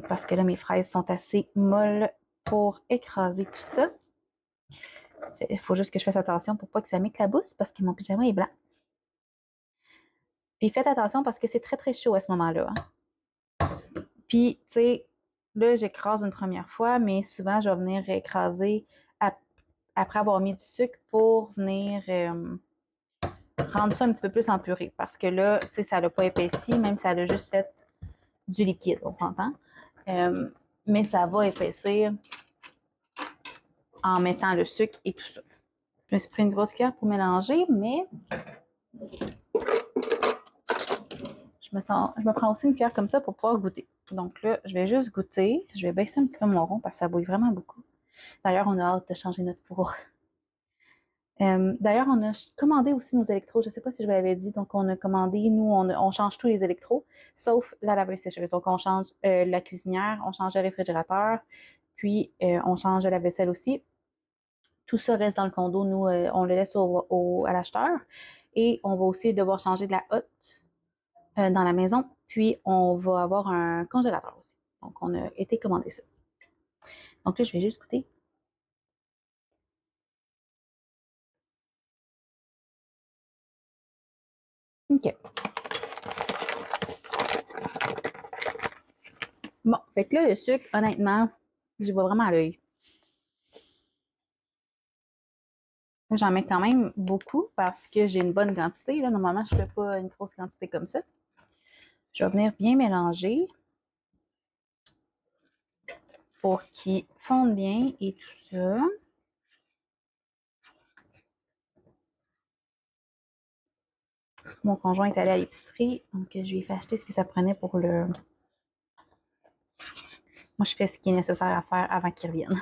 Parce que là, mes fraises sont assez molles pour écraser tout ça. Il faut juste que je fasse attention pour pas que ça m'éclabousse parce que mon pyjama est blanc. Puis faites attention parce que c'est très très chaud à ce moment-là. Hein. Puis, tu sais, là, j'écrase une première fois, mais souvent, je vais venir écraser après avoir mis du sucre pour venir rendre ça un petit peu plus en purée. Parce que là, tu sais, ça n'a pas épaissi, même si ça a juste fait du liquide, on s'entend. Mais ça va épaissir en mettant le sucre et tout ça. Je me suis pris une grosse cuillère pour mélanger, mais je me prends aussi une cuillère comme ça pour pouvoir goûter. Donc là, je vais juste goûter. Je vais baisser un petit peu mon rond parce que ça bouille vraiment beaucoup. D'ailleurs, on a hâte de changer notre four. D'ailleurs, on a commandé aussi nos électros. Je ne sais pas si je vous l'avais dit. Donc, on a commandé, nous, on change tous les électros, sauf la laveuse sécheuse. Donc, on change la cuisinière, on change le réfrigérateur, puis on change la vaisselle aussi. Tout ça reste dans le condo. Nous, on le laisse à l'acheteur. Et on va aussi devoir changer de la hotte dans la maison. Puis, on va avoir un congélateur aussi. Donc, on a été commandé ça. Donc là, je vais juste goûter. OK. Bon, fait que là, le sucre, honnêtement, j'y vois vraiment à l'œil. J'en mets quand même beaucoup parce que j'ai une bonne quantité. Là. Normalement, je ne fais pas une grosse quantité comme ça. Je vais venir bien mélanger. pour qu'ils fondent bien et tout ça. Mon conjoint est allé à l'épicerie, donc je lui ai fait acheter ce que ça prenait pour le... Moi, je fais ce qui est nécessaire à faire avant qu'il revienne.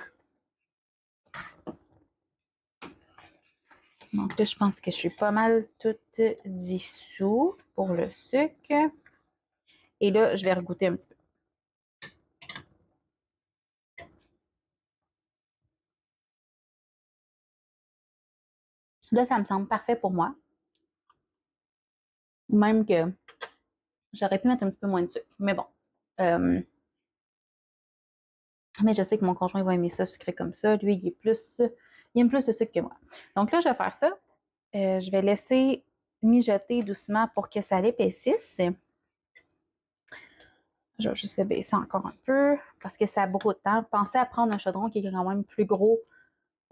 Donc là, je pense que je suis pas mal toute dissous pour le sucre. Et là, je vais regoûter un petit peu. Là, ça me semble parfait pour moi. Même que j'aurais pu mettre un petit peu moins de sucre. Mais bon. Mais je sais que mon conjoint va aimer ça sucré comme ça. Lui, il aime plus le sucre que moi. Donc là, je vais faire ça. Je vais laisser mijoter doucement pour que ça l'épaississe. Je vais juste le baisser encore un peu parce que ça a beaucoup de temps. Pensez à prendre un chaudron qui est quand même plus gros,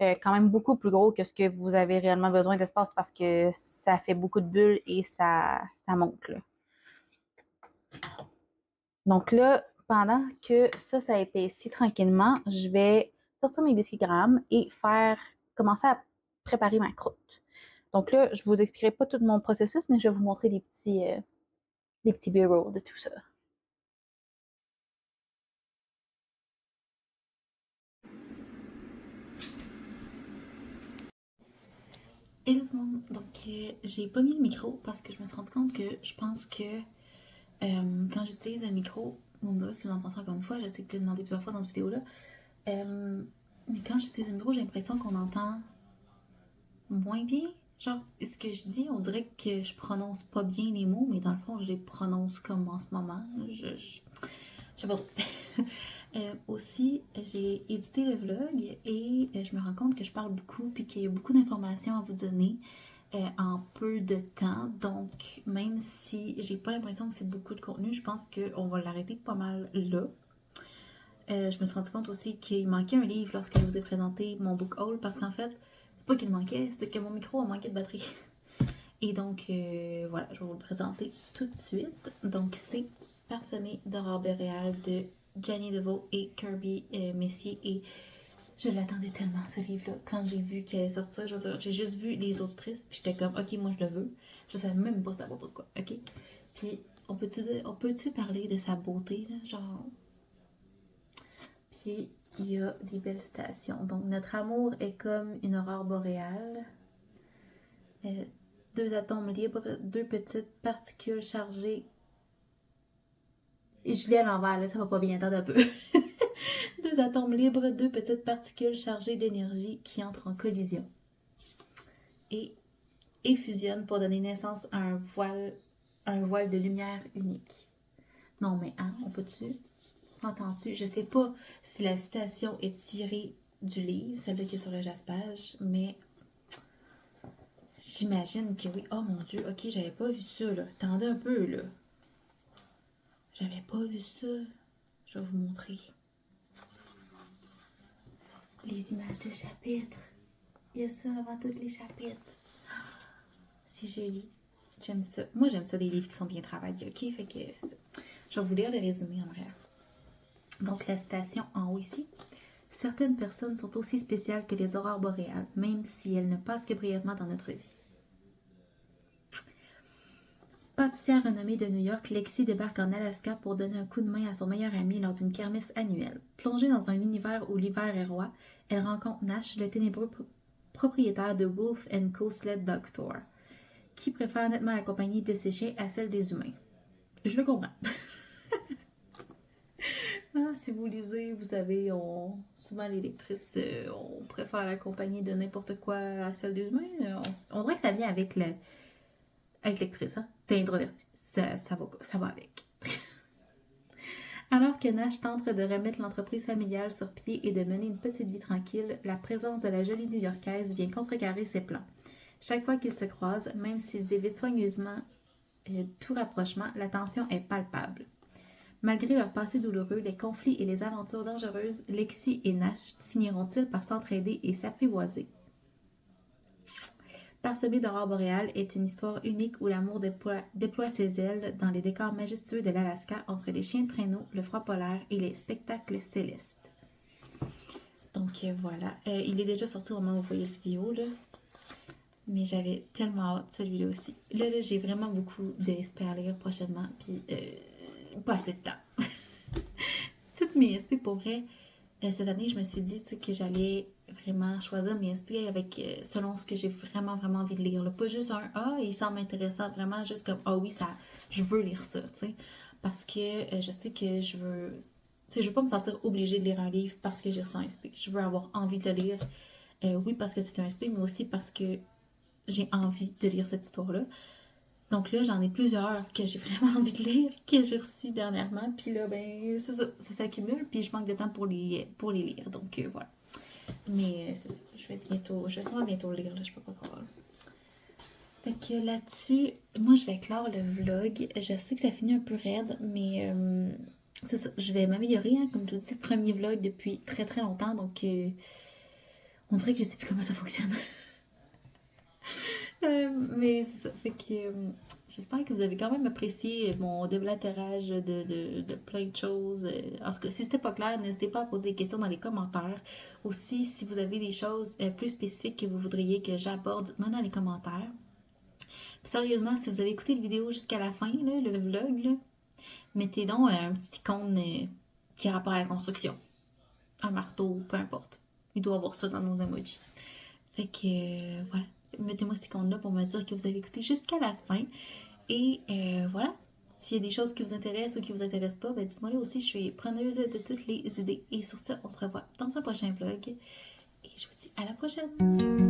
quand même beaucoup plus gros que ce que vous avez réellement besoin d'espace parce que ça fait beaucoup de bulles et ça monte, là. Donc là, pendant que ça épaissit tranquillement, je vais sortir mes biscuits grammes et commencer à préparer ma croûte. Donc là, je ne vous expliquerai pas tout mon processus, mais je vais vous montrer des petits b-rolls de tout ça. Hello tout le monde! Donc, j'ai pas mis le micro parce que je me suis rendu compte que je pense que quand j'utilise un micro, vous me direz ce que vous en pensez encore une fois, je sais que je l'ai demandé plusieurs fois dans cette vidéo-là, mais quand j'utilise un micro, j'ai l'impression qu'on entend moins bien. Genre, ce que je dis, on dirait que je prononce pas bien les mots, mais dans le fond, je les prononce comme en ce moment. Je sais pas trop. Aussi, j'ai édité le vlog et je me rends compte que je parle beaucoup puis qu'il y a beaucoup d'informations à vous donner en peu de temps. Donc, même si j'ai pas l'impression que c'est beaucoup de contenu, je pense qu'on va l'arrêter pas mal là. Je me suis rendu compte aussi qu'il manquait un livre lorsque je vous ai présenté mon book haul parce qu'en fait, c'est pas qu'il manquait, c'est que mon micro a manqué de batterie. Et donc, voilà, je vais vous le présenter tout de suite. Donc, c'est Parsemé d'aurore boréale de Jannie DeVoe et Kirby Messier. Et je l'attendais tellement, ce livre-là. Quand j'ai vu qu'elle allait sortir, j'ai juste vu les autrices, puis j'étais comme, ok, moi je le veux. Je savais même pas c'était à propos de quoi, ok? Puis, on peut-tu parler de sa beauté, là? Genre. Puis, il y a des belles citations. Donc, notre amour est comme une aurore boréale. Euh, Deux atomes libres, deux petites particules chargées. Et je lis à l'envers, là, ça va pas bien, attendre un peu. Deux atomes libres, deux petites particules chargées d'énergie qui entrent en collision et, et fusionnent pour donner naissance à un voile de lumière unique. Non, mais hein, on peut-tu? Entends-tu? Je sais pas si la citation est tirée du livre, celle-là qui est sur le jaspage, mais j'imagine que oui. Oh mon Dieu, ok, j'avais pas vu ça, là. Attendez un peu, là. J'avais pas vu ça. Je vais vous montrer. Les images de chapitres. Il y a ça avant tous les chapitres. C'est joli. J'aime ça. Moi, j'aime ça des livres qui sont bien travaillés, ok? Fait que c'est ça. Je vais vous lire le résumé en arrière. Donc, la citation en haut ici. Certaines personnes sont aussi spéciales que les aurores boréales, même si elles ne passent que brièvement dans notre vie. Pâtissière renommée de New York, Lexi débarque en Alaska pour donner un coup de main à son meilleur ami lors d'une kermesse annuelle. Plongée dans un univers où l'hiver est roi, elle rencontre Nash, le ténébreux propriétaire de Wolf Co. Sled Dog Tour, qui préfère nettement la compagnie de ses chiens à celle des humains. Je le comprends. Si vous lisez, vous savez, souvent les lectrices, on préfère la compagnie de n'importe quoi à celle des humains. On dirait que ça vient avec lectrice, hein? T'es introverti. Ça va avec. Alors que Nash tente de remettre l'entreprise familiale sur pied et de mener une petite vie tranquille, la présence de la jolie New-Yorkaise vient contrecarrer ses plans. Chaque fois qu'ils se croisent, même s'ils évitent soigneusement tout rapprochement, la tension est palpable. Malgré leur passé douloureux, les conflits et les aventures dangereuses, Lexi et Nash finiront-ils par s'entraider et s'apprivoiser? Parsemé d'aurore boréale est une histoire unique où l'amour déploie ses ailes dans les décors majestueux de l'Alaska entre les chiens de traîneau, le froid polaire et les spectacles célestes. Donc voilà. Il est déjà sorti au moment où vous voyez la vidéo, là. Mais j'avais tellement hâte, celui-là aussi. Là, j'ai vraiment beaucoup de SP à lire prochainement. Puis, pas assez de temps. Toutes mes SP, pour vrai, cette année, je me suis dit que j'allais vraiment choisir mes SP avec, selon ce que j'ai vraiment, vraiment envie de lire. Là. Pas juste un Ah, il semble intéressant, vraiment juste comme Ah oui, ça, je veux lire ça, tu sais. Parce que je sais que je veux. Tu sais, je veux pas me sentir obligée de lire un livre parce que j'ai reçu un SP. Je veux avoir envie de le lire. Oui, parce que c'est un SP, mais aussi parce que j'ai envie de lire cette histoire-là. Donc là, j'en ai plusieurs que j'ai vraiment envie de lire, que j'ai reçus dernièrement. Puis là, ben, c'est ça, ça s'accumule, puis je manque de temps pour les lire. Donc voilà. Mais c'est ça, je vais sûrement bientôt le lire, là, je peux pas croire. Fait que là-dessus, moi, je vais clore le vlog. Je sais que ça finit un peu raide, mais c'est ça, je vais m'améliorer. Hein, comme je vous dis, c'est le premier vlog depuis très très longtemps, donc on dirait que je sais plus comment ça fonctionne. Mais c'est ça. Fait que j'espère que vous avez quand même apprécié mon déblatérage de plein de choses. En tout cas, si c'était pas clair, n'hésitez pas à poser des questions dans les commentaires. Aussi, si vous avez des choses plus spécifiques que vous voudriez que j'aborde, dites-moi dans les commentaires. Puis sérieusement, si vous avez écouté la vidéo jusqu'à la fin, là, le vlog, là, mettez donc un petit icône qui a rapport à la construction. Un marteau, peu importe. Il doit avoir ça dans nos emojis. Fait que voilà. Mettez-moi cet icône-là pour me dire que vous avez écouté jusqu'à la fin. Et voilà. S'il y a des choses qui vous intéressent ou qui vous intéressent pas, ben dites-moi là aussi, je suis preneuse de toutes les idées. Et sur ça, on se revoit dans un prochain vlog. Et je vous dis à la prochaine!